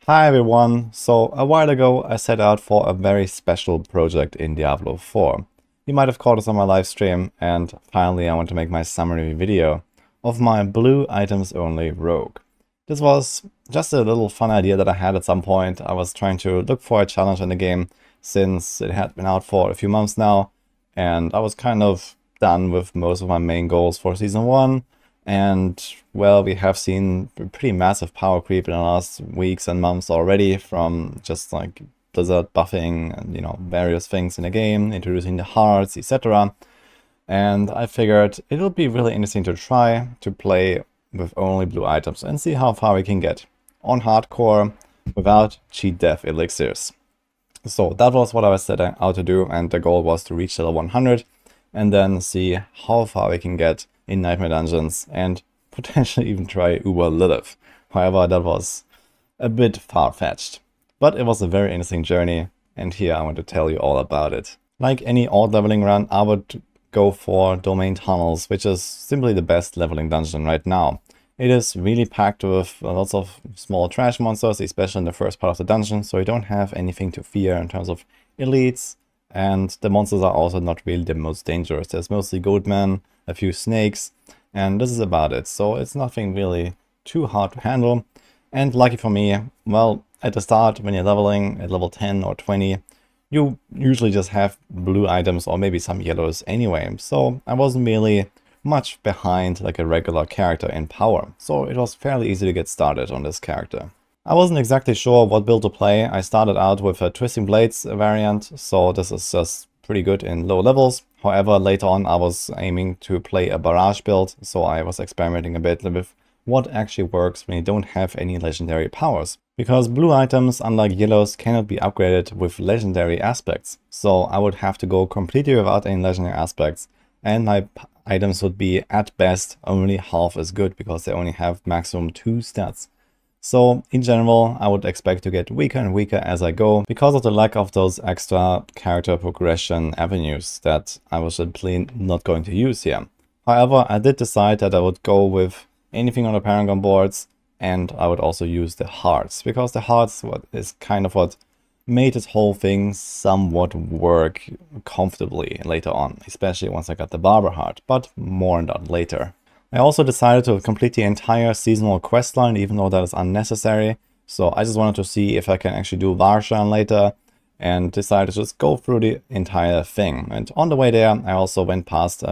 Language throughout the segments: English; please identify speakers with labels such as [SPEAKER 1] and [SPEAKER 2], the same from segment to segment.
[SPEAKER 1] Hi everyone, so a while ago I set out for a very special project in Diablo 4. You might have caught us on my live stream, and finally I want to make my summary video of my blue items only rogue. This was just a little fun idea that I had at some point. I was trying to look for a challenge in the game since it had been out for a few months now, and I was kind of done with most of my main goals for Season 1. And, well, we have seen pretty massive power creep in the last weeks and months already from just like Blizzard buffing and, various things in the game, introducing the hearts, etc. And I figured it would be really interesting to try to play with only blue items and see how far we can get on hardcore without cheat death elixirs. So that was what I was setting out to do, and the goal was to reach level 100 and then see how far we can get in Nightmare Dungeons and potentially even try Uber Lilith. However, that was a bit far-fetched. But it was a very interesting journey, and here I want to tell you all about it. Like any odd leveling run, I would go for Domain Tunnels, which is simply the best leveling dungeon right now. It is really packed with lots of small trash monsters, especially in the first part of the dungeon, so you don't have anything to fear in terms of elites, and the monsters are also not really the most dangerous. There's mostly goatmen, a few snakes, and this is about it. So it's nothing really too hard to handle. And lucky for me, well, at the start when you're leveling at level 10 or 20, you usually just have blue items or maybe some yellows anyway. So I wasn't really much behind like a regular character in power. So it was fairly easy to get started on this character. I wasn't exactly sure what build to play. I started out with a Twisting Blades variant, so this is just pretty good in low levels. However, later on I was aiming to play a barrage build, so I was experimenting a bit with what actually works when you don't have any legendary powers. Because blue items, unlike yellows, cannot be upgraded with legendary aspects. So I would have to go completely without any legendary aspects, and my items would be at best only half as good because they only have maximum 2 stats. So in general, I would expect to get weaker and weaker as I go because of the lack of those extra character progression avenues that I was simply not going to use here. However, I did decide that I would go with anything on the Paragon boards, and I would also use the hearts, because the hearts is kind of what made this whole thing somewhat work comfortably later on, especially once I got the Barber heart, but more on that later. I also decided to complete the entire seasonal questline, even though that is unnecessary. So I just wanted to see if I can actually do Varshan later, and decided to just go through the entire thing. And on the way there, I also went past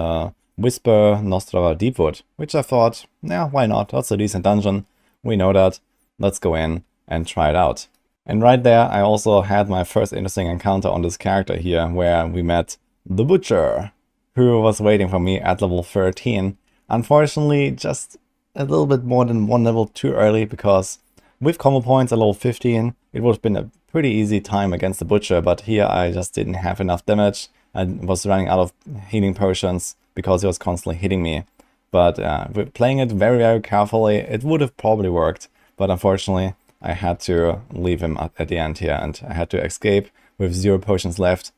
[SPEAKER 1] Whisper Nostrava Deepwood, which I thought, yeah, why not? That's a decent dungeon. We know that. Let's go in and try it out. And right there, I also had my first interesting encounter on this character here, where we met the Butcher, who was waiting for me at level 13. Unfortunately, just a little bit more than one level too early, because with combo points at level 15, it would have been a pretty easy time against the Butcher, but here I just didn't have enough damage. I was running out of healing potions because he was constantly hitting me. But with playing it very, very carefully, it would have probably worked, but unfortunately, I had to leave him at the end here, and I had to escape with 0 potions left.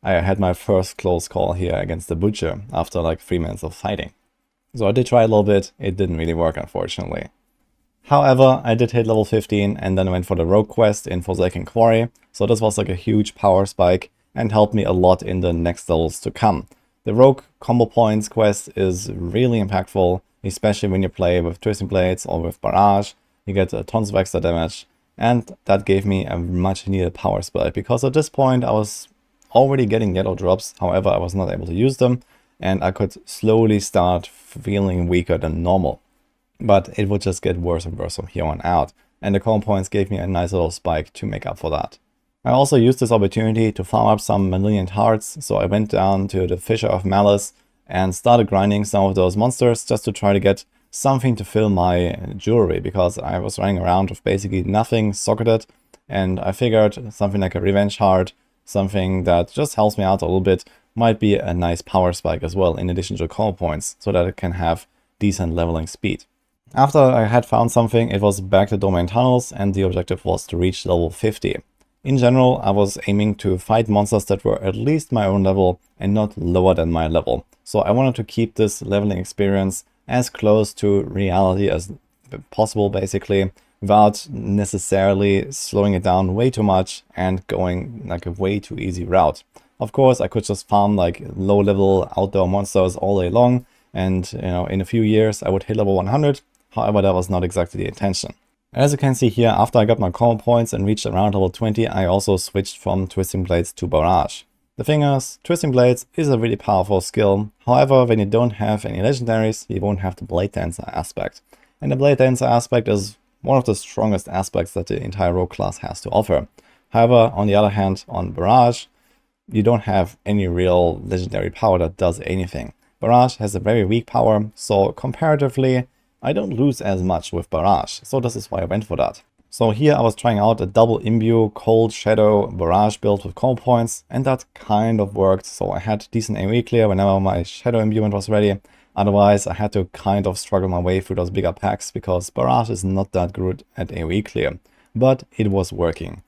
[SPEAKER 1] I had my first close call here against the Butcher after like 3 minutes of fighting. So I did try a little bit, it didn't really work unfortunately. However, I did hit level 15 and then went for the Rogue quest in Forsaken Quarry, so this was like a huge power spike and helped me a lot in the next levels to come. The Rogue combo points quest is really impactful, especially when you play with Twisting Blades or with Barrage. You get tons of extra damage, and that gave me a much needed power spike, because at this point I was already getting yellow drops, however I was not able to use them, and I could slowly start feeling weaker than normal. But it would just get worse and worse from here on out, and the combo points gave me a nice little spike to make up for that. I also used this opportunity to farm up some Malignant Hearts, so I went down to the Fissure of Malice and started grinding some of those monsters just to try to get something to fill my jewelry, because I was running around with basically nothing socketed, and I figured something like a Revenge Heart, something that just helps me out a little bit, might be a nice power spike as well, in addition to combo points, so that it can have decent leveling speed. After I had found something, it was back to Domain Tunnels, and the objective was to reach level 50. In general, I was aiming to fight monsters that were at least my own level and not lower than my level. So I wanted to keep this leveling experience as close to reality as possible, basically, without necessarily slowing it down way too much and going like a way too easy route. Of course, I could just farm like low-level outdoor monsters all day long, and in a few years I would hit level 100. However, that was not exactly the intention. As you can see here, after I got my combo points and reached around level 20, I also switched from Twisting Blades to Barrage. The thing is, Twisting Blades is a really powerful skill. However, when you don't have any legendaries, you won't have the Blade Dancer aspect. And the Blade Dancer aspect is one of the strongest aspects that the entire rogue class has to offer. However, on the other hand, on Barrage, you don't have any real legendary power that does anything. Barrage has a very weak power, so comparatively, I don't lose as much with Barrage, so this is why I went for that. So here I was trying out a double imbue, cold, shadow, barrage build with combo points, and that kind of worked. So I had decent AoE clear whenever my shadow imbuement was ready. Otherwise I had to kind of struggle my way through those bigger packs because barrage is not that good at AoE clear, but it was working.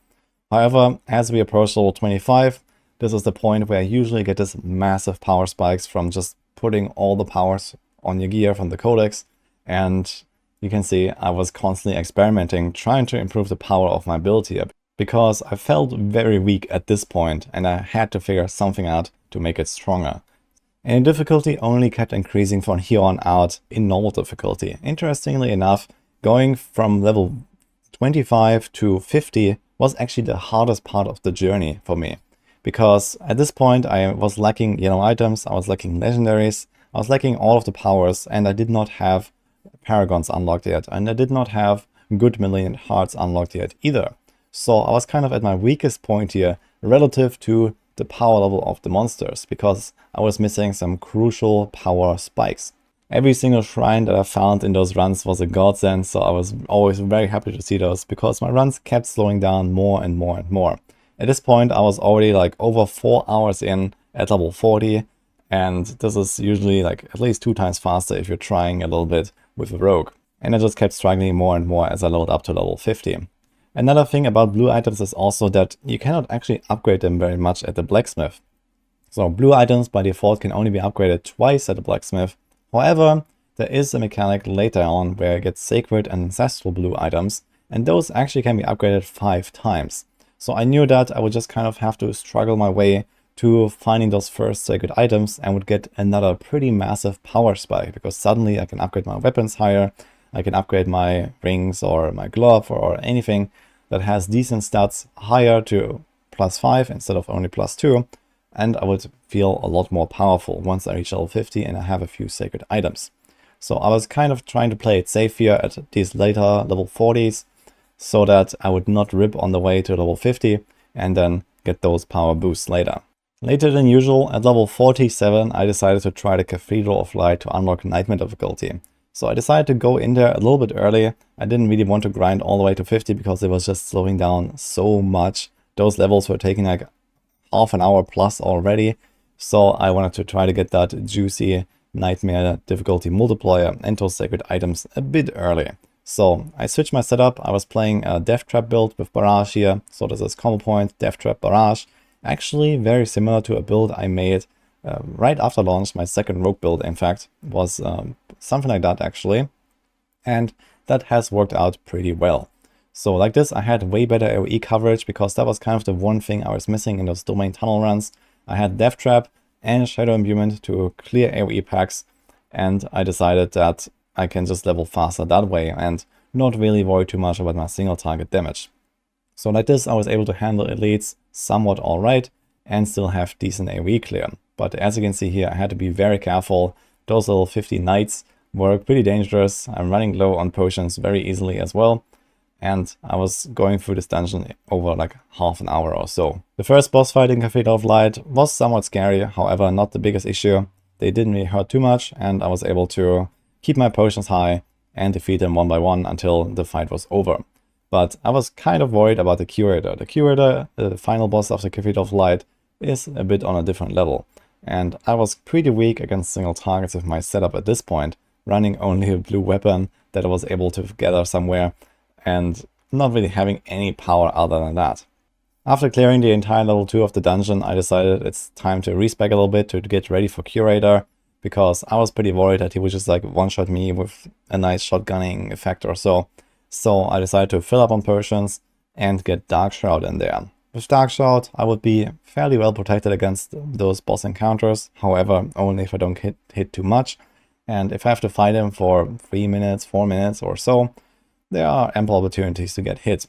[SPEAKER 1] However, as we approach level 25, this is the point where I usually get this massive power spikes from just putting all the powers on your gear from the codex, and you can see I was constantly experimenting, trying to improve the power of my build here, because I felt very weak at this point and I had to figure something out to make it stronger. And difficulty only kept increasing from here on out in normal difficulty. Interestingly enough, going from level 25 to 50 was actually the hardest part of the journey for me. Because at this point I was lacking yellow items, I was lacking legendaries, I was lacking all of the powers, and I did not have Paragons unlocked yet, and I did not have good million hearts unlocked yet either. So I was kind of at my weakest point here relative to the power level of the monsters, because I was missing some crucial power spikes. Every single shrine that I found in those runs was a godsend, so I was always very happy to see those, because my runs kept slowing down more and more and more. At this point I was already like over 4 hours in at level 40, and this is usually like at least 2 times faster if you're trying a little bit with a rogue. And I just kept struggling more and more as I leveled up to level 50. Another thing about blue items is also that you cannot actually upgrade them very much at the blacksmith. So blue items by default can only be upgraded twice at the blacksmith. However, there is a mechanic later on where you get sacred and ancestral blue items, and those actually can be upgraded 5 times. So I knew that I would just kind of have to struggle my way to finding those first sacred items and would get another pretty massive power spike, because suddenly I can upgrade my weapons higher, I can upgrade my rings or my glove or anything that has decent stats higher to +5 instead of only +2, and I would feel a lot more powerful once I reach level 50 and I have a few sacred items. So I was kind of trying to play it safe here at these later level 40s, so that I would not rip on the way to level 50 and then get those power boosts later. Later than usual, at level 47, I decided to try the Cathedral of Light to unlock Nightmare difficulty. So I decided to go in there a little bit early. I didn't really want to grind all the way to 50 because it was just slowing down so much. Those levels were taking like half an hour plus already. So I wanted to try to get that juicy Nightmare difficulty multiplier and those sacred items a bit early. So I switched my setup. I was playing a Death Trap build with Barrage here. So this is combo point, Death Trap, Barrage. Actually very similar to a build I made right after launch. My second rogue build, in fact, was something like that actually. And that has worked out pretty well. So like this, I had way better AoE coverage because that was kind of the one thing I was missing in those domain tunnel runs. I had Death Trap and Shadow Imbuement to clear AoE packs, and I decided that I can just level faster that way and not really worry too much about my single target damage. So like this, I was able to handle elites somewhat alright and still have decent AoE clear. But as you can see here, I had to be very careful. Those level 50 knights were pretty dangerous. I'm running low on potions very easily as well. And I was going through this dungeon over like half an hour or so. The first boss fight in Cathedral of Light was somewhat scary, however not the biggest issue. They didn't really hurt too much, and I was able to keep my potions high and defeat them one by one until the fight was over. But I was kind of worried about the Curator. The Curator, the final boss of the Cathedral of Light, is a bit on a different level. And I was pretty weak against single targets with my setup at this point, running only a blue weapon that I was able to gather somewhere and not really having any power other than that. After clearing the entire level 2 of the dungeon, I decided it's time to respec a little bit to get ready for Curator, because I was pretty worried that he would just like one-shot me with a nice shotgunning effect or so. So I decided to fill up on potions and get Dark Shroud in there. With Dark Shroud, I would be fairly well protected against those boss encounters, however, only if I don't hit too much. And if I have to fight him for 3 minutes, 4 minutes or so, there are ample opportunities to get hit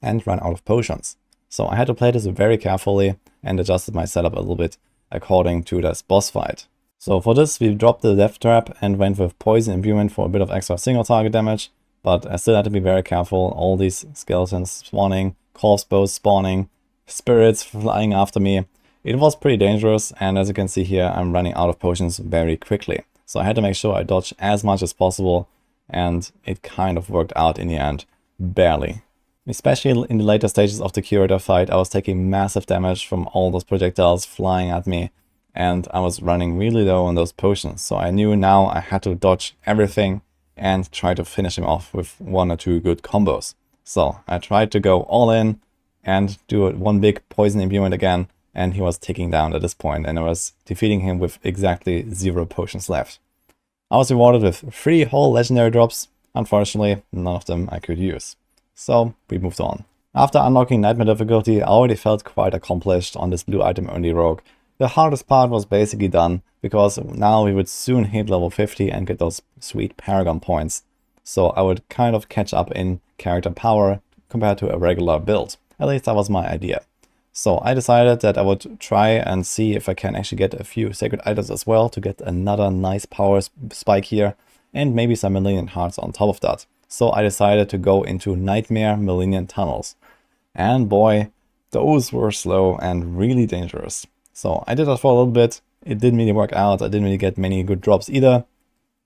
[SPEAKER 1] and run out of potions. So I had to play this very carefully and adjusted my setup a little bit according to this boss fight. So for this, we dropped the Death Trap and went with Poison Imbuement for a bit of extra single target damage, but I still had to be very careful. All these skeletons spawning, corpse bows spawning, spirits flying after me. It was pretty dangerous, and as you can see here, I'm running out of potions very quickly. So I had to make sure I dodge as much as possible, and it kind of worked out in the end, barely. Especially in the later stages of the curator fight, I was taking massive damage from all those projectiles flying at me, and I was running really low on those potions. So I knew now I had to dodge everything and try to finish him off with 1 or 2 good combos. So I tried to go all in and do one big poison imbuement again, and he was ticking down at this point, and I was defeating him with exactly 0 potions left. I was rewarded with 3 whole legendary drops. Unfortunately, none of them I could use. So we moved on. After unlocking Nightmare difficulty, I already felt quite accomplished on this blue item only rogue. The hardest part was basically done, because now we would soon hit level 50 and get those sweet Paragon points. So I would kind of catch up in character power compared to a regular build. At least that was my idea. So I decided that I would try and see if I can actually get a few sacred items as well to get another nice power spike here, and maybe some Millennium Hearts on top of that. So I decided to go into Nightmare Millennium Tunnels. And boy, those were slow and really dangerous. So I did that for a little bit. It didn't really work out. I didn't really get many good drops either.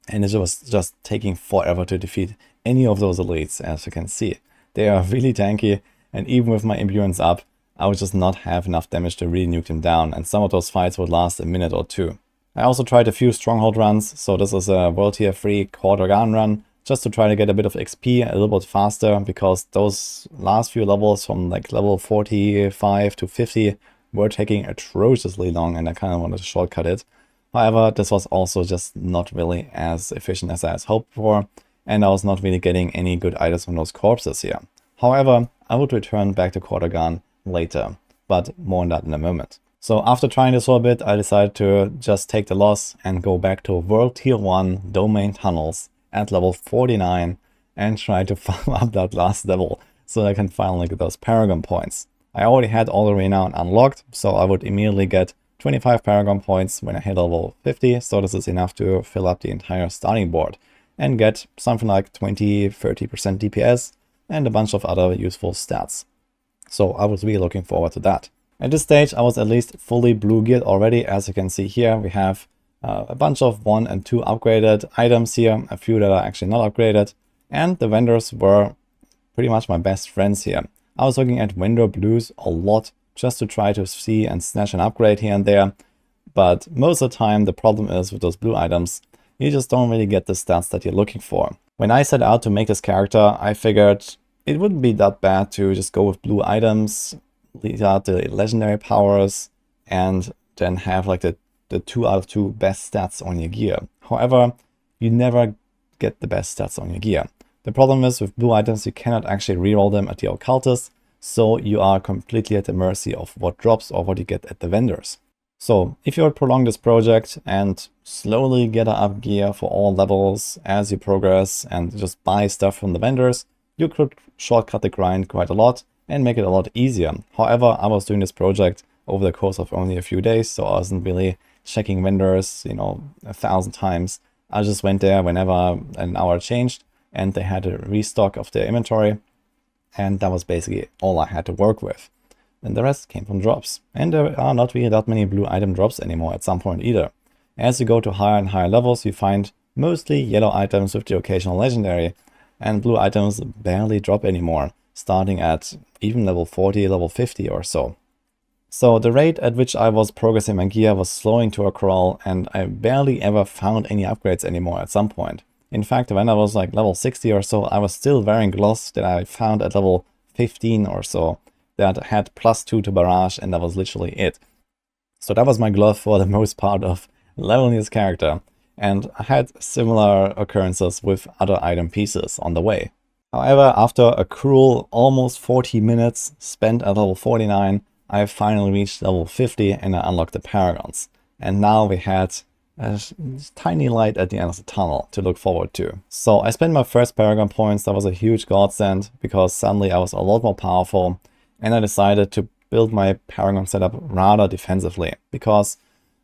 [SPEAKER 1] And it was just taking forever to defeat any of those elites, as you can see. They are really tanky, and even with my endurance up, I would just not have enough damage to really nuke them down, and some of those fights would last a minute or 2. I also tried a few stronghold runs, so this is a World Tier 3 Paragon run, just to try to get a bit of XP a little bit faster, because those last few levels from like level 45 to 50 were taking atrociously long, and I kind of wanted to shortcut it. However, this was also just not really as efficient as I had hoped for, and I was not really getting any good items from those corpses here. However, I would return back to Paragon later, but more on that in a moment. So after trying this for a bit, I decided to just take the loss and go back to World Tier 1 Domain Tunnels at level 49 and try to farm up that last level so I can finally get those Paragon points. I already had all the renown unlocked, so I would immediately get 25 Paragon points when I hit level 50, so this is enough to fill up the entire starting board and get something like 20-30% DPS and a bunch of other useful stats. So I was really looking forward to that. At this stage, I was at least fully blue geared already. As you can see here, we have a bunch of 1 and 2 upgraded items here, a few that are actually not upgraded, and the vendors were pretty much my best friends here. I was looking at vendor blues a lot just to try to see and snatch an upgrade here and there, but most of the time the problem is with those blue items, you just don't really get the stats that you're looking for. When I set out to make this character, I figured it wouldn't be that bad to just go with blue items, lead out the legendary powers, and then have like the 2 out of 2 best stats on your gear. However, you never get the best stats on your gear. The problem is with blue items, you cannot actually reroll them at the occultist, so you are completely at the mercy of what drops or what you get at the vendors. So if you would prolong this project and slowly get up gear for all levels as you progress and just buy stuff from the vendors, you could shortcut the grind quite a lot and make it a lot easier. However, I was doing this project over the course of only a few days, so I wasn't really checking vendors, 1,000 times. I just went there whenever an hour changed and they had a restock of their inventory, and that was basically all I had to work with. And the rest came from drops. And there are not really that many blue item drops anymore at some point either. As you go to higher and higher levels, you find mostly yellow items with the occasional legendary, and blue items barely drop anymore, starting at even level 40, level 50 or so. So the rate at which I was progressing my gear was slowing to a crawl, and I barely ever found any upgrades anymore at some point. In fact, when I was like level 60 or so, I was still wearing gloves that I found at level 15 or so that had +2 to barrage, and that was literally it. So that was my glove for the most part of leveling this character, and I had similar occurrences with other item pieces on the way. However, after a cruel almost 40 minutes spent at level 49, I finally reached level 50 and I unlocked the Paragons. And now we had a tiny light at the end of the tunnel to look forward to. So I spent my first Paragon points. That was a huge godsend because suddenly I was a lot more powerful, and I decided to build my Paragon setup rather defensively because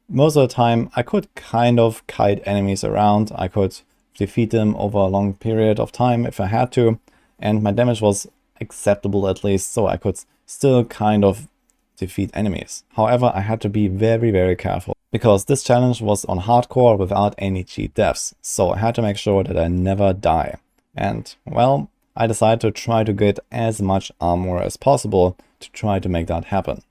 [SPEAKER 1] most of the time I could kind of kite enemies around. I could defeat them over a long period of time if I had to, and my damage was acceptable at least, so I could still kind of defeat enemies. However, I had to be very, very careful because this challenge was on hardcore without any cheat deaths, so I had to make sure that I never die. And well, I decided to try to get as much armor as possible to try to make that happen.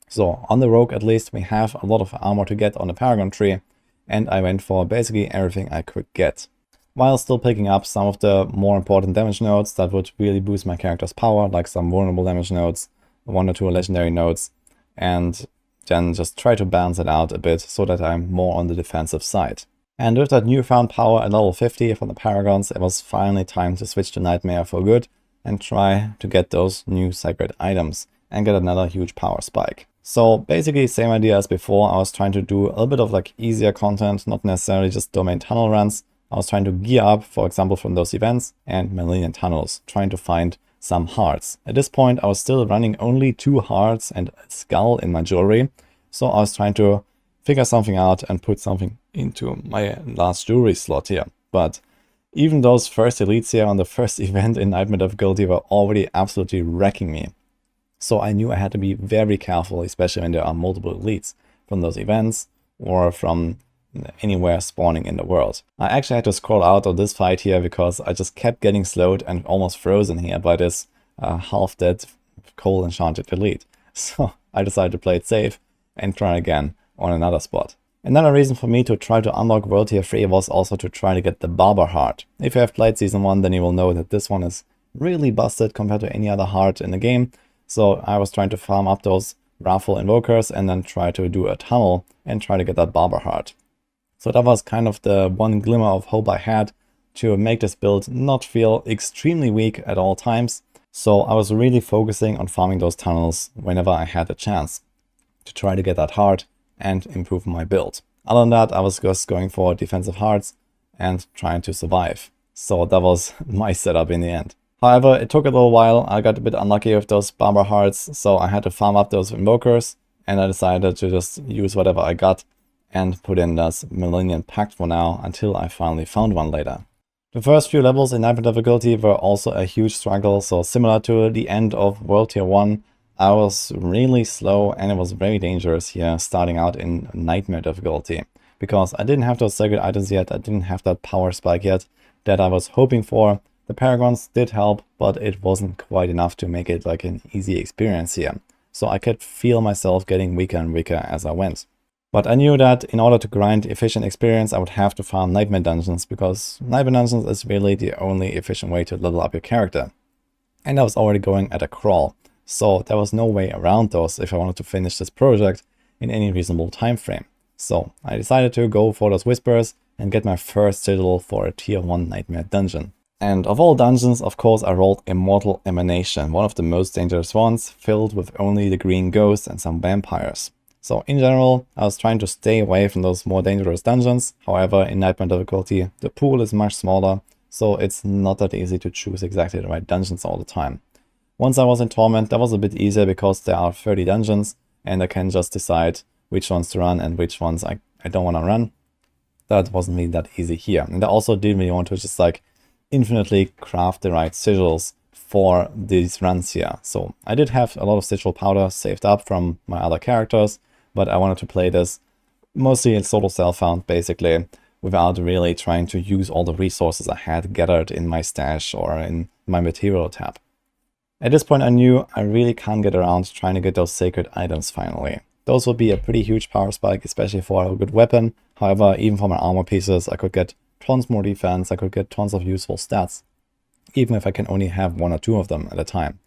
[SPEAKER 1] So on the rogue at least we have a lot of armor to get on the Paragon tree, and I went for basically everything I could get, while still picking up some of the more important damage nodes that would really boost my character's power, like some vulnerable damage nodes, 1 or 2 legendary nodes, and then just try to balance it out a bit so that I'm more on the defensive side. And with that newfound power at level 50 from the Paragons, it was finally time to switch to Nightmare for good and try to get those new sacred items and get another huge power spike. So basically same idea as before. I was trying to do a little bit of like easier content, not necessarily just domain tunnel runs. I was trying to gear up, for example, from those events and Millennium tunnels, trying to find some hearts. At this point, I was still running only 2 hearts and a skull in my jewelry. So I was trying to figure something out and put something into my last jewelry slot here. But even those first elites here on the first event in Nightmare difficulty were already absolutely wrecking me. So I knew I had to be very careful, especially when there are multiple elites from those events or from anywhere spawning in the world. I actually had to scroll out of this fight here because I just kept getting slowed and almost frozen here by this half-dead coal enchanted elite. So I decided to play it safe and try again on another spot. Another reason for me to try to unlock World Tier 3 was also to try to get the Barber Heart. If you have played Season 1, then you will know that this one is really busted compared to any other heart in the game. So I was trying to farm up those Wrathful Invokers and then try to do a tunnel and try to get that Barber Heart. So that was kind of the one glimmer of hope I had to make this build not feel extremely weak at all times. So I was really focusing on farming those tunnels whenever I had a chance to try to get that heart and improve my build. Other than that, I was just going for defensive hearts and trying to survive. So that was my setup in the end. However, it took a little while. I got a bit unlucky with those Barber Hearts, so I had to farm up those Invokers, and I decided to just use whatever I got and put in this Millennium Pact for now until I finally found one later. The first few levels in Nightmare difficulty were also a huge struggle, so similar to the end of World Tier 1, I was really slow and it was very dangerous here starting out in Nightmare difficulty, because I didn't have those sacred items yet, I didn't have that power spike yet that I was hoping for. The Paragons did help, but it wasn't quite enough to make it like an easy experience here. So I could feel myself getting weaker and weaker as I went. But I knew that in order to grind efficient experience, I would have to farm Nightmare Dungeons, because Nightmare Dungeons is really the only efficient way to level up your character. And I was already going at a crawl, so there was no way around those if I wanted to finish this project in any reasonable time frame. So I decided to go for those Whispers and get my first citadel for a Tier 1 Nightmare Dungeon. And of all dungeons, of course, I rolled Immortal Emanation, one of the most dangerous ones, filled with only the green ghosts and some vampires. So in general, I was trying to stay away from those more dangerous dungeons. However, in Nightmare difficulty, the pool is much smaller, so it's not that easy to choose exactly the right dungeons all the time. Once I was in Torment, that was a bit easier because there are 30 dungeons, and I can just decide which ones to run and which ones I don't want to run. That wasn't really that easy here. And I also didn't really want to just like infinitely craft the right sigils for these runs here. So I did have a lot of sigil powder saved up from my other characters, but I wanted to play this mostly in solo self-found basically, without really trying to use all the resources I had gathered in my stash or in my material tab. At this point I knew I really can't get around trying to get those sacred items finally. Those would be a pretty huge power spike, especially for a good weapon. However, even for my armor pieces, I could get tons more defense, I could get tons of useful stats, even if I can only have 1 or 2 of them at a time.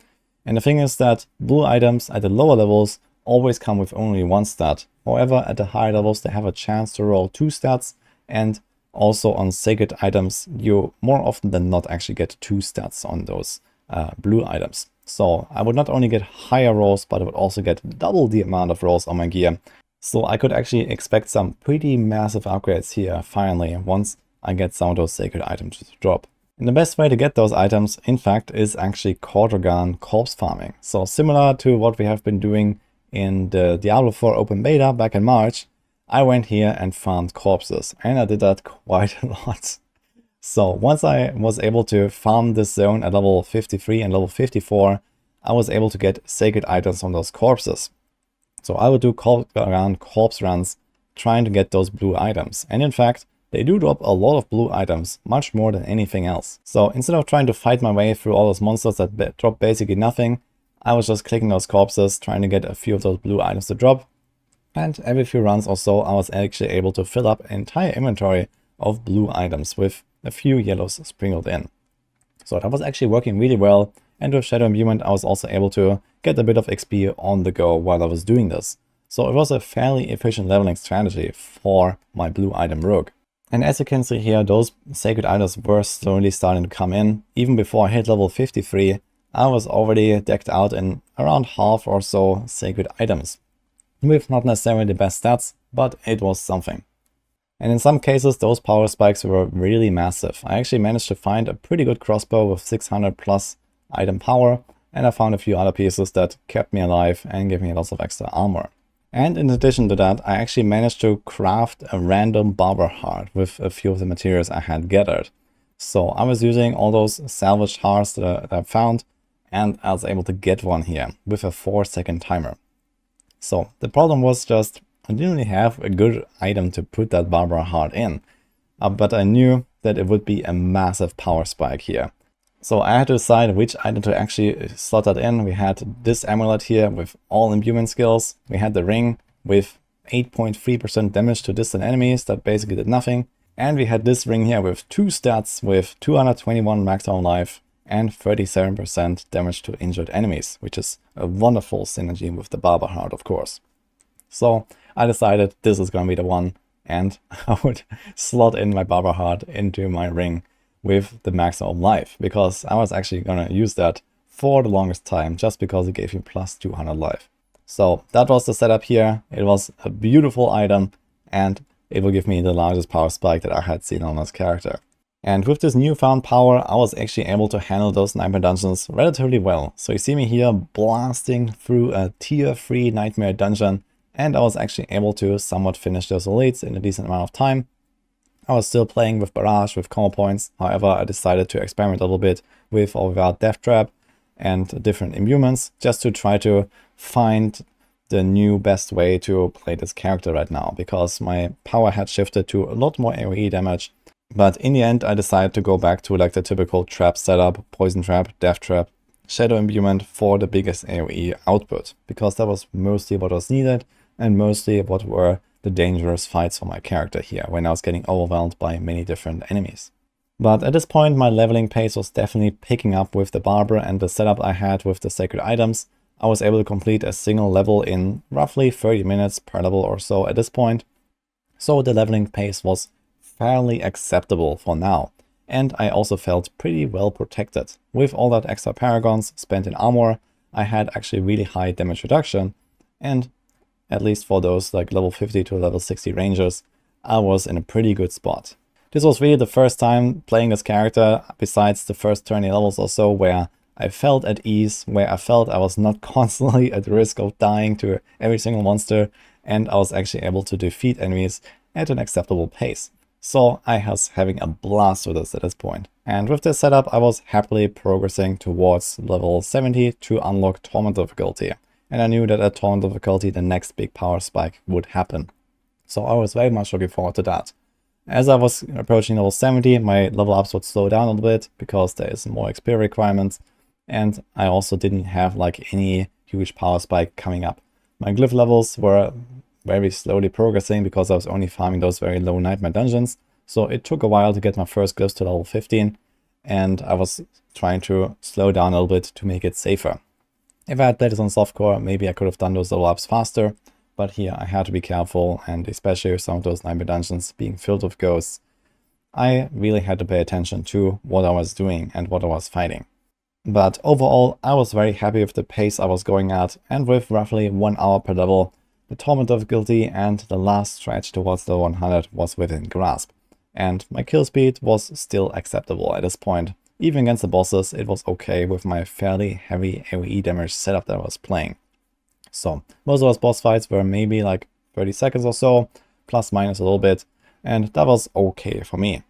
[SPEAKER 1] And the thing is that blue items at the lower levels always come with only 1 stat. However, at the higher levels they have a chance to roll 2 stats, and Also on sacred items, you more often than not actually get 2 stats on those blue items. So I would not only get higher rolls, but I would also get double the amount of rolls on my gear. So I could actually expect some pretty massive upgrades here finally, once I get some of those sacred items to drop. And the best way to get those items, in fact, is actually Paragon corpse farming. So similar to what we have been doing in the Diablo 4 open beta back in March, I went here and farmed corpses, and I did that quite a lot. So once I was able to farm this zone at level 53 and level 54, I was able to get sacred items from those corpses. So I would do around corpse runs trying to get those blue items. And in fact, they do drop a lot of blue items, much more than anything else. So instead of trying to fight my way through all those monsters that drop basically nothing, I was just clicking those corpses, trying to get a few of those blue items to drop. And every few runs or so, I was actually able to fill up an entire inventory of blue items with a few yellows sprinkled in. So that was actually working really well. And with Shadow Imbuement, I was also able to get a bit of XP on the go while I was doing this. So it was a fairly efficient leveling strategy for my blue item rogue. And as you can see here, those sacred items were slowly starting to come in. Even before I hit level 53, I was already decked out in around half or so sacred items. With not necessarily the best stats, but it was something. And in some cases, those power spikes were really massive. I actually managed to find a pretty good crossbow with 600 plus item power, and I found a few other pieces that kept me alive and gave me lots of extra armor. And in addition to that, I actually managed to craft a random barber heart with a few of the materials I had gathered. So I was using all those salvaged hearts that I found, and I was able to get one here with a 4-second timer. So the problem was just I didn't really have a good item to put that barber heart in, but I knew that it would be a massive power spike here. So I had to decide which item to actually slot that in. We had this amulet here with all imbuement skills. We had the ring with 8.3% damage to distant enemies that basically did nothing. And we had this ring here with 2 stats with 221 maximum life and 37% damage to injured enemies, which is a wonderful synergy with the barber heart, of course. So I decided this is going to be the one, and I would slot in my barber heart into my ring with the maximum life, because I was actually going to use that for the longest time just because it gave me plus 200 life. So that was the setup here. It was a beautiful item, and it will give me the largest power spike that I had seen on this character. And with this newfound power, I was actually able to handle those nightmare dungeons relatively well. So you see me here blasting through a tier 3 nightmare dungeon, and I was actually able to somewhat finish those elites in a decent amount of time. I was still playing with barrage, with combo points. However, I decided to experiment a little bit with or without death trap and different imbuments, just to try to find the new best way to play this character right now, because my power had shifted to a lot more AoE damage. But in the end, I decided to go back to like the typical trap setup, poison trap, death trap, shadow imbuement for the biggest AoE output, because that was mostly what was needed and mostly what were the dangerous fights for my character here when I was getting overwhelmed by many different enemies. But at this point, my leveling pace was definitely picking up with the barber and the setup I had with the sacred items. I was able to complete a single level in roughly 30 minutes per level or so at this point. So the leveling pace was fairly acceptable for now. And I also felt pretty well protected. With all that extra paragons spent in armor, I had actually really high damage reduction, and at least for those like level 50 to level 60 rangers, I was in a pretty good spot. This was really the first time playing this character, besides the first 20 levels or so, where I felt at ease, where I felt I was not constantly at risk of dying to every single monster, and I was actually able to defeat enemies at an acceptable pace. So I was having a blast with this at this point. And with this setup, I was happily progressing towards level 70 to unlock torment difficulty. And I knew that at torment difficulty, the next big power spike would happen. So I was very much looking forward to that. As I was approaching level 70, my level ups would slow down a little bit because there is more XP requirements. And I also didn't have like any huge power spike coming up. My glyph levels were very slowly progressing because I was only farming those very low nightmare dungeons. So it took a while to get my first glyphs to level 15, and I was trying to slow down a little bit to make it safer. If I had played this on softcore, maybe I could have done those level ups faster, but here I had to be careful, and especially with some of those nightmare dungeons being filled with ghosts, I really had to pay attention to what I was doing and what I was fighting. But overall, I was very happy with the pace I was going at, and with roughly 1 hour per level, the torment difficulty and the last stretch towards the 100 was within grasp. And my kill speed was still acceptable at this point. Even against the bosses, it was okay with my fairly heavy AoE damage setup that I was playing. So most of those boss fights were maybe like 30 seconds or so, plus minus a little bit, and that was okay for me.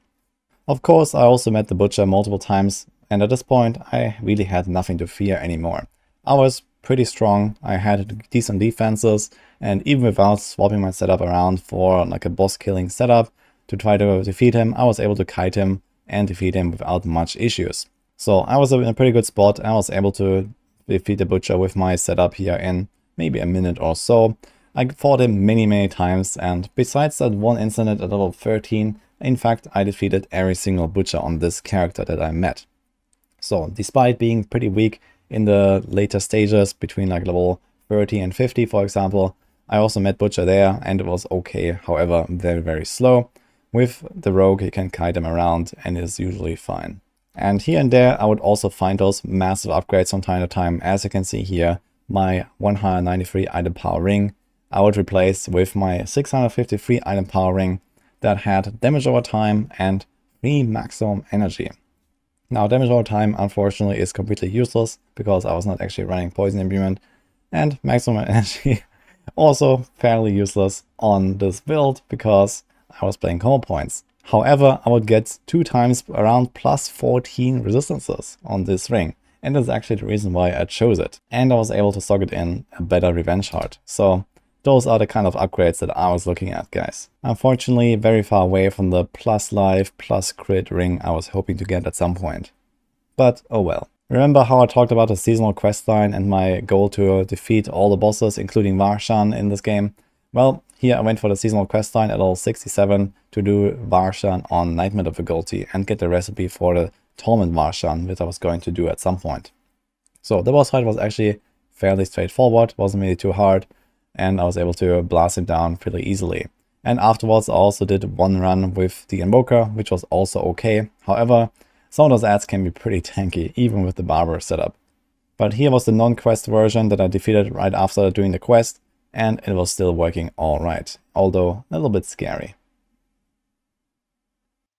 [SPEAKER 1] Of course, I also met the Butcher multiple times, and at this point I really had nothing to fear anymore. I was pretty strong, I had decent defenses, and even without swapping my setup around for like a boss killing setup to try to defeat him, I was able to kite him and defeat him without much issues. So I was in a pretty good spot, and I was able to defeat the Butcher with my setup here in maybe a minute or so. I fought him many times, and besides that one incident at level 13, in fact I defeated every single Butcher on this character that I met. So despite being pretty weak in the later stages between like level 30 and 50 for example, I also met Butcher there and it was okay, however very slow. With the rogue you can kite him around and it is usually fine. And here and there I would also find those massive upgrades from time to time. As you can see here, my 193 item power ring I would replace with my 653 item power ring that had damage over time and 3 maximum energy. Now damage over time unfortunately is completely useless because I was not actually running poison imbuement, and maximum energy also fairly useless on this build because I was playing combo points. However, I would get 2 times around plus 14 resistances on this ring, and that's actually the reason why I chose it. And I was able to socket in a better revenge heart. So those are the kind of upgrades that I was looking at, guys. Unfortunately, very far away from the plus life, plus crit ring I was hoping to get at some point. But oh well. Remember how I talked about the seasonal questline and my goal to defeat all the bosses, including Varshan in this game? Well, here I went for the seasonal questline at level 67 to do Varshan on Nightmare difficulty and get the recipe for the Torment Varshan that I was going to do at some point. So the boss fight was actually fairly straightforward, wasn't really too hard, and I was able to blast him down fairly easily. And afterwards I also did one run with the Invoker, which was also okay. However, some of those ads can be pretty tanky, even with the Barber setup. But here was the non-quest version that I defeated right after doing the quest, and it was still working alright, although a little bit scary.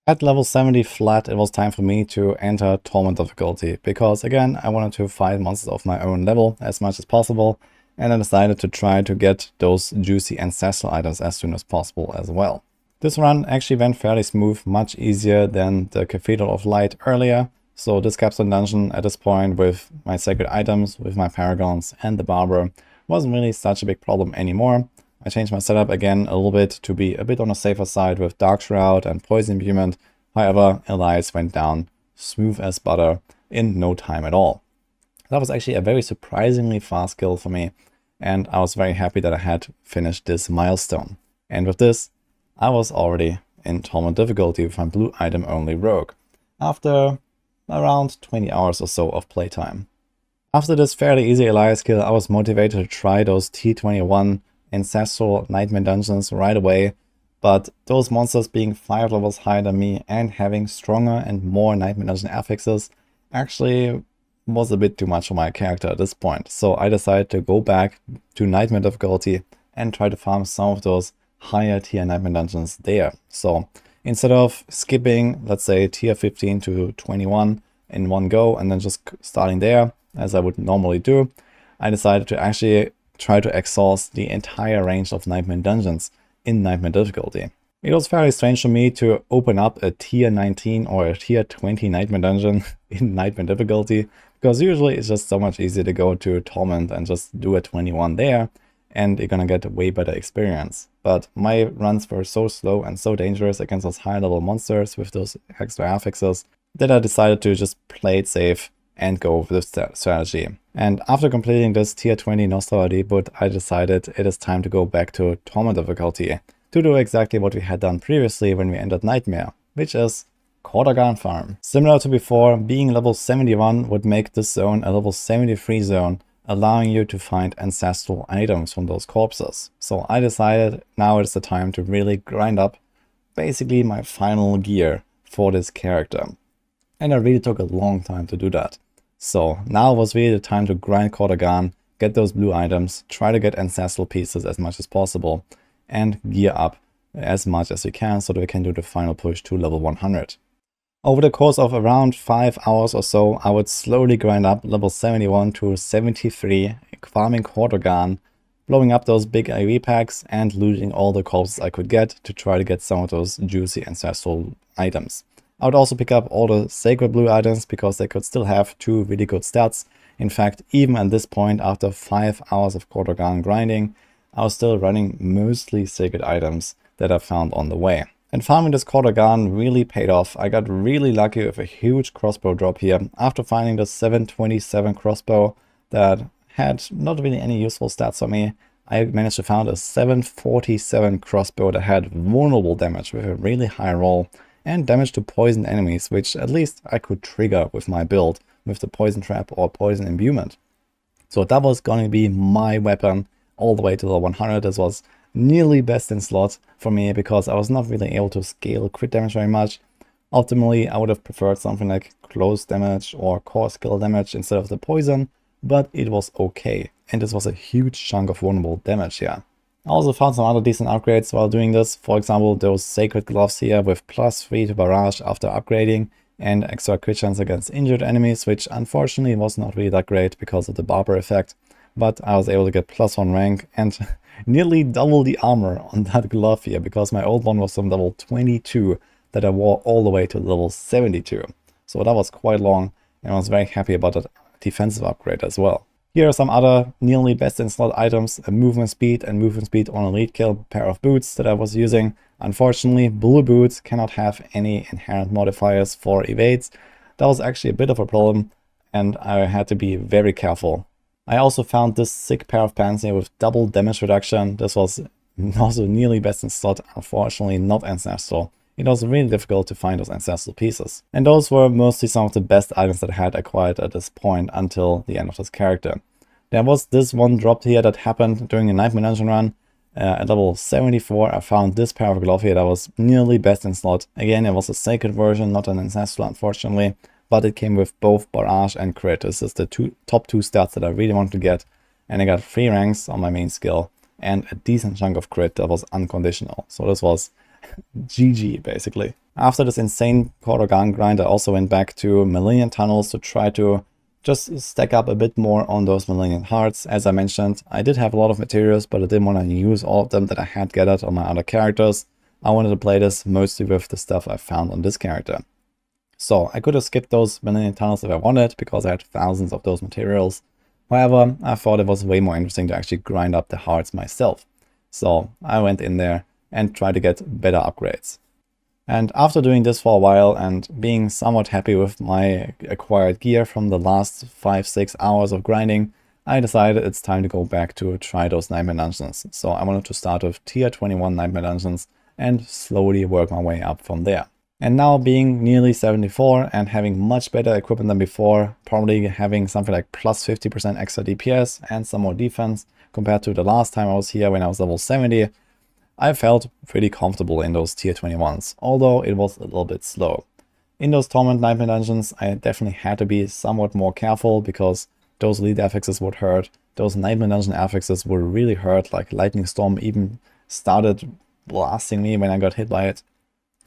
[SPEAKER 1] At level 70 flat, it was time for me to enter Torment difficulty, because again, I wanted to fight monsters of my own level as much as possible, and I decided to try to get those juicy ancestral items as soon as possible as well. This run actually went fairly smooth, much easier than the Cathedral of Light earlier. So this capstone dungeon at this point with my sacred items, with my paragons and the barber wasn't really such a big problem anymore. I changed my setup again a little bit to be a bit on the safer side with Dark Shroud and Poison Imbuement. However, Elias went down smooth as butter in no time at all. That was actually a very surprisingly fast kill for me, and I was very happy that I had finished this milestone. And with this, I was already in Torment difficulty with my blue item only rogue, after around 20 hours or so of playtime. After this fairly easy Elias kill, I was motivated to try those T21 ancestral nightmare dungeons right away, but those monsters being 5 levels higher than me and having stronger and more nightmare dungeon affixes actually was a bit too much for my character at this point. So I decided to go back to nightmare difficulty and try to farm some of those higher tier nightmare dungeons there. So instead of skipping, let's say tier 15 to 21 in one go and then just starting there as I would normally do, I decided to actually try to exhaust the entire range of nightmare dungeons in nightmare difficulty. It was fairly strange for me to open up a tier 19 or a tier 20 nightmare dungeon in nightmare difficulty, because usually it's just so much easier to go to Torment and just do a 21 there, and you're gonna get a way better experience. But my runs were so slow and so dangerous against those high level monsters with those extra affixes that I decided to just play it safe and go with this strategy. And after completing this tier 20 Nostra reboot, I decided it is time to go back to Torment difficulty to do exactly what we had done previously when we entered Nightmare, which is Paragon farm. Similar to before, being level 71 would make this zone a level 73 zone, allowing you to find ancestral items from those corpses. So I decided now is the time to really grind up basically my final gear for this character. And it really took a long time to do that. So now was really the time to grind Paragon, get those blue items, try to get ancestral pieces as much as possible, and gear up as much as we can so that we can do the final push to level 100. Over the course of around 5 hours or so, I would slowly grind up level 71 to 73, farming Paragon, blowing up those big AoE packs and looting all the corpses I could get to try to get some of those juicy ancestral items. I would also pick up all the sacred blue items because they could still have 2 really good stats. In fact, even at this point, after 5 hours of Paragon grinding, I was still running mostly sacred items that I found on the way. And farming this Paragon really paid off. I got really lucky with a huge crossbow drop here. After finding the 727 crossbow that had not really any useful stats for me, I managed to find a 747 crossbow that had vulnerable damage with a really high roll and damage to poison enemies, which at least I could trigger with my build with the poison trap or poison imbuement. So that was going to be my weapon all the way to the 100. This was nearly best in slot for me because I was not really able to scale crit damage very much. Optimally, I would have preferred something like close damage or core skill damage instead of the poison, but it was okay. And this was a huge chunk of vulnerable damage here. I also found some other decent upgrades while doing this. For example, those sacred gloves here with +3 to barrage after upgrading and extra crit chance against injured enemies, which unfortunately was not really that great because of the barber effect. But I was able to get +1 rank and nearly double the armor on that glove here because my old one was from level 22 that I wore all the way to level 72. So that was quite long and I was very happy about that defensive upgrade as well. Here are some other nearly best in slot items, a movement speed and movement speed on elite kill pair of boots that I was using. Unfortunately, blue boots cannot have any inherent modifiers for evades. That was actually a bit of a problem and I had to be very careful. I also found this sick pair of pants here with double damage reduction. This was also nearly best in slot, unfortunately not ancestral. It was really difficult to find those ancestral pieces. And those were mostly some of the best items that I had acquired at this point until the end of this character. There was this one drop here that happened during a Nightmare Dungeon run. At level 74 I found this pair of glove here that was nearly best in slot. Again, it was a sacred version, not an ancestral unfortunately. But it came with both barrage and crit. This is the top two stats that I really wanted to get. And I got 3 ranks on my main skill and a decent chunk of crit that was unconditional. So this was GG basically. After this insane Paragon grind, I also went back to Millennium Tunnels to try to just stack up a bit more on those Millennium Hearts. As I mentioned, I did have a lot of materials, but I didn't want to use all of them that I had gathered on my other characters. I wanted to play this mostly with the stuff I found on this character. So I could have skipped those Millennium Tunnels if I wanted, because I had thousands of those materials. However, I thought it was way more interesting to actually grind up the hearts myself. So I went in there and tried to get better upgrades. And after doing this for a while and being somewhat happy with my acquired gear from the last 5-6 hours of grinding, I decided it's time to go back to try those Nightmare Dungeons. So I wanted to start with tier 21 Nightmare Dungeons and slowly work my way up from there. And now being nearly 74 and having much better equipment than before, probably having something like plus 50% extra DPS and some more defense compared to the last time I was here when I was level 70, I felt pretty comfortable in those tier 21s, although it was a little bit slow. In those Torment Nightmare Dungeons, I definitely had to be somewhat more careful because those elite affixes would hurt. Those Nightmare Dungeon affixes would really hurt, like Lightning Storm even started blasting me when I got hit by it.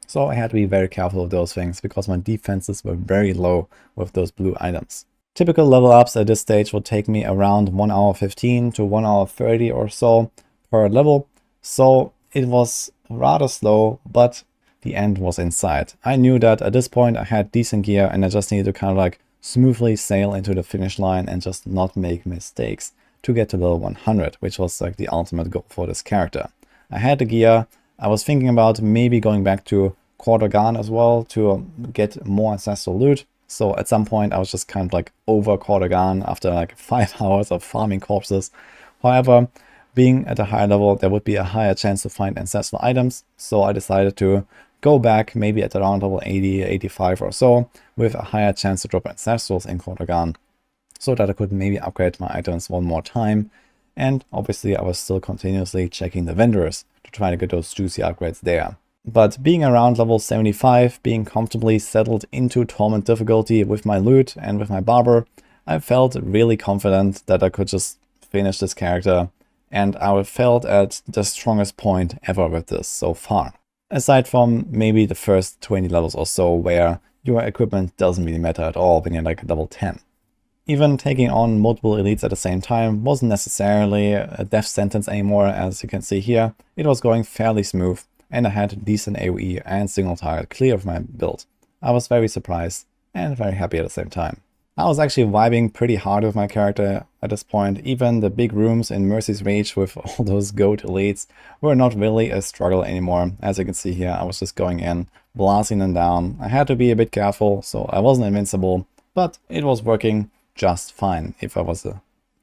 [SPEAKER 1] So I had to be very careful with those things because my defenses were very low with those blue items. Typical level ups at this stage will take me around 1 hour 15 to 1 hour 30 or so per level. So it was rather slow, but the end was in sight. I knew that at this point I had decent gear and I just needed to kind of like smoothly sail into the finish line and just not make mistakes to get to level 100, which was like the ultimate goal for this character. I had the gear. I was thinking about maybe going back to Paragon as well to get more ancestral loot. So at some point I was just kind of like over Paragon after like 5 hours of farming corpses. However, being at a higher level, there would be a higher chance to find ancestral items. So I decided to go back maybe at around level 80, 85 or so with a higher chance to drop ancestrals in Paragon so that I could maybe upgrade my items one more time. And obviously I was still continuously checking the vendors to try to get those juicy upgrades there. But being around level 75, being comfortably settled into torment difficulty with my loot and with my barber, I felt really confident that I could just finish this character, and I felt at the strongest point ever with this so far. Aside from maybe the first 20 levels or so, where your equipment doesn't really matter at all when you're like level 10. Even taking on multiple elites at the same time wasn't necessarily a death sentence anymore, as you can see here. It was going fairly smooth, and I had decent AoE and single target clear of my build. I was very surprised and very happy at the same time. I was actually vibing pretty hard with my character at this point. Even the big rooms in Mercy's Reach with all those goat elites were not really a struggle anymore. As you can see here, I was just going in, blasting them down. I had to be a bit careful, so I wasn't invincible, but it was working just fine if I was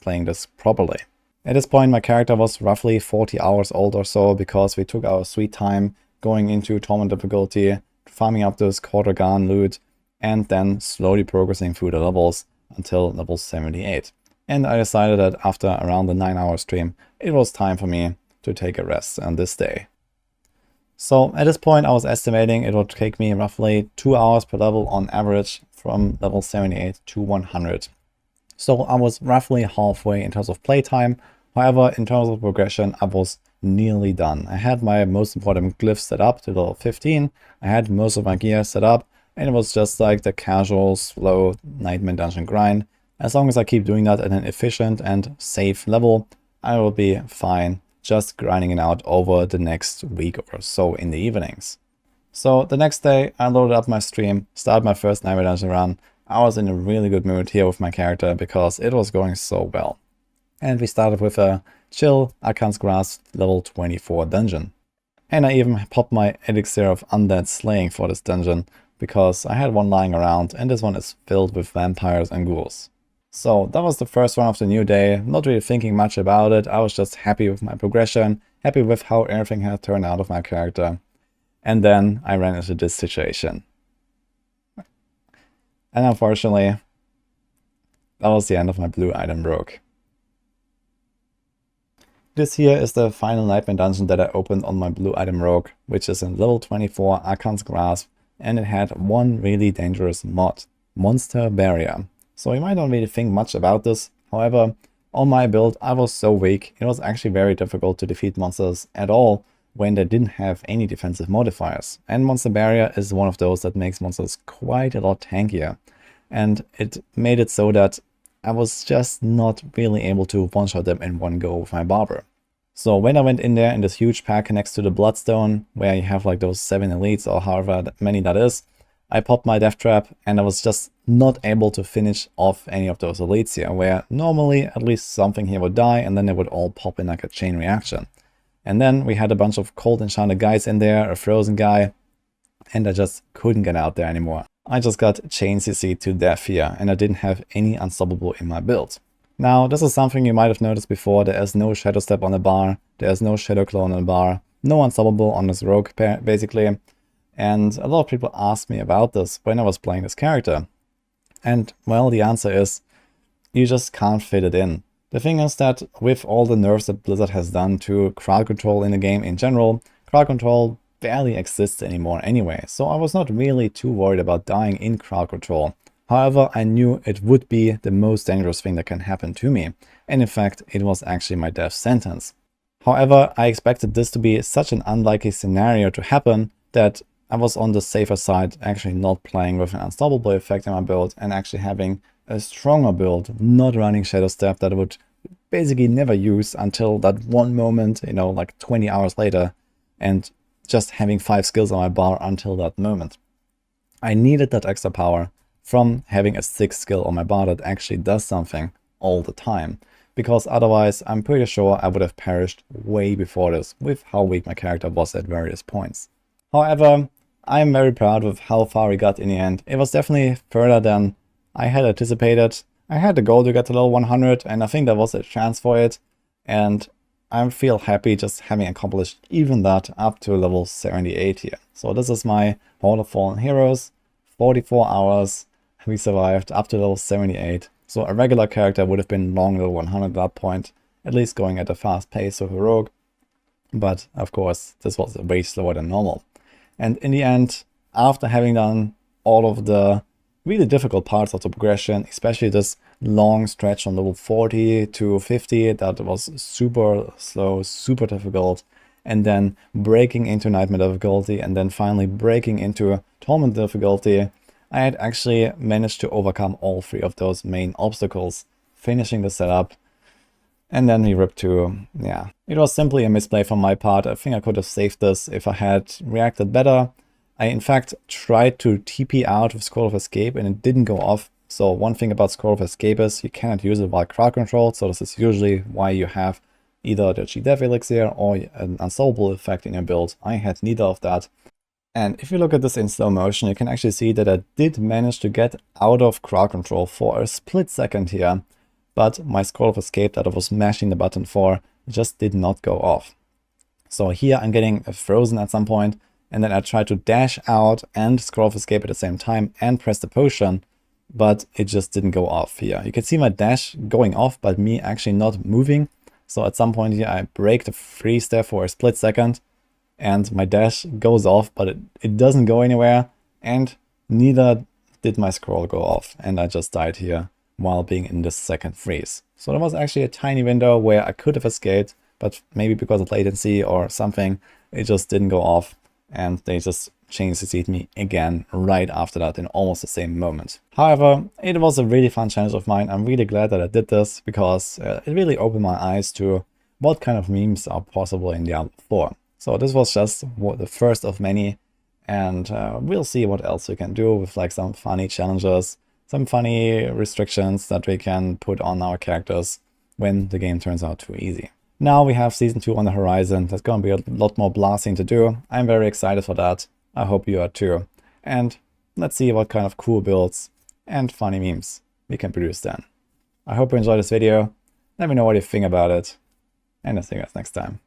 [SPEAKER 1] playing this properly. At this point, my character was roughly 40 hours old or so, because we took our sweet time going into torment difficulty, farming up this Paragon loot, and then slowly progressing through the levels until level 78. And I decided that after around the 9-hour stream, it was time for me to take a rest on this day. So at this point, I was estimating it would take me roughly 2 hours per level on average from level 78 to 100. So I was roughly halfway in terms of playtime. However, in terms of progression, I was nearly done. I had my most important glyphs set up to level 15. I had most of my gear set up, and it was just like the casual, slow Nightmare Dungeon grind. As long as I keep doing that at an efficient and safe level, I will be fine just grinding it out over the next week or so in the evenings. So the next day, I loaded up my stream, started my first Nightmare Dungeon run. I was in a really good mood here with my character because it was going so well. And we started with a chill Arcan's Grasp level 24 dungeon. And I even popped my Elixir of Undead Slaying for this dungeon, because I had one lying around, and this one is filled with vampires and ghouls. So that was the first one of the new day, not really thinking much about it. I was just happy with my progression, happy with how everything had turned out of my character. And then I ran into this situation. And unfortunately, that was the end of my blue item rogue. This here is the final Nightmare Dungeon that I opened on my blue item rogue, which is in level 24 Arcan's Grasp, and it had one really dangerous mod, Monster Barrier. So you might not really think much about this. However, on my build, I was so weak, it was actually very difficult to defeat monsters at all when they didn't have any defensive modifiers. And Monster Barrier is one of those that makes monsters quite a lot tankier. And it made it so that I was just not really able to one-shot them in one go with my barber. So when I went in there in this huge pack next to the Bloodstone, where you have like those 7 elites or however many that is, I popped my death trap, and I was just not able to finish off any of those elites here, where normally at least something here would die and then they would all pop in like a chain reaction. And then we had a bunch of cold enchanted guys in there, a frozen guy, and I just couldn't get out there anymore. I just got chain CC'd to death here, and I didn't have any unstoppable in my build. Now, this is something you might have noticed before. There is no Shadow Step on the bar, there is no Shadow Clone on the bar, no unstoppable on this rogue basically. And a lot of people asked me about this when I was playing this character. And well, the answer is, you just can't fit it in. The thing is that with all the nerfs that Blizzard has done to crowd control in the game in general, crowd control barely exists anymore anyway, so I was not really too worried about dying in crowd control. However, I knew it would be the most dangerous thing that can happen to me, and in fact, it was actually my death sentence. However, I expected this to be such an unlikely scenario to happen that I was on the safer side, actually not playing with an unstoppable effect in my build and actually having a stronger build, not running Shadow Step that I would basically never use until that one moment, you know, like 20 hours later, and just having 5 skills on my bar until that moment. I needed that extra power from having a 6th skill on my bar that actually does something all the time, because otherwise I'm pretty sure I would have perished way before this with how weak my character was at various points. However, I'm very proud of how far we got in the end. It was definitely further than I had anticipated. I had the goal to get to level 100, and I think there was a chance for it, and I feel happy just having accomplished even that up to level 78 here. So this is my Hall of Fallen Heroes, 44 hours, we survived up to level 78. So a regular character would have been long level 100 at that point, at least going at a fast pace with a rogue. But of course, this was way slower than normal. And in the end, after having done all of the really difficult parts of the progression, especially this long stretch from level 40 to 50, that was super slow, super difficult, and then breaking into Nightmare difficulty, and then finally breaking into Torment difficulty, I had actually managed to overcome all 3 of those main obstacles, finishing the setup. And then we ripped to, yeah, it was simply a misplay from my part. I think I could have saved this if I had reacted better. I in fact tried to TP out with Scroll of Escape and it didn't go off. So one thing about Scroll of Escape is you cannot use it while crowd controlled. So this is usually why you have either the G-Dev Elixir or an Unsolvable effect in your build. I had neither of that. And if you look at this in slow motion, you can actually see that I did manage to get out of crowd control for a split second here. But my Scroll of Escape that I was mashing the button for just did not go off. So here I'm getting frozen at some point, and then I try to dash out and Scroll of Escape at the same time and press the potion, but it just didn't go off here. You can see my dash going off, but me actually not moving. So at some point here I break the freeze there for a split second, and my dash goes off, but it doesn't go anywhere, and neither did my scroll go off, and I just died here while being in this second freeze. So there was actually a tiny window where I could have escaped, but maybe because of latency or something, it just didn't go off, and they just chain CC'd me again right after that in almost the same moment. However, it was a really fun challenge of mine. I'm really glad that I did this because it really opened my eyes to what kind of memes are possible in Diablo 4. So this was just the first of many, and we'll see what else we can do with like some funny challenges, some funny restrictions that we can put on our characters when the game turns out too easy. Now we have Season 2 on the horizon. There's going to be a lot more blasting to do. I'm very excited for that. I hope you are too. And let's see what kind of cool builds and funny memes we can produce then. I hope you enjoyed this video. Let me know what you think about it. And I'll see you guys next time.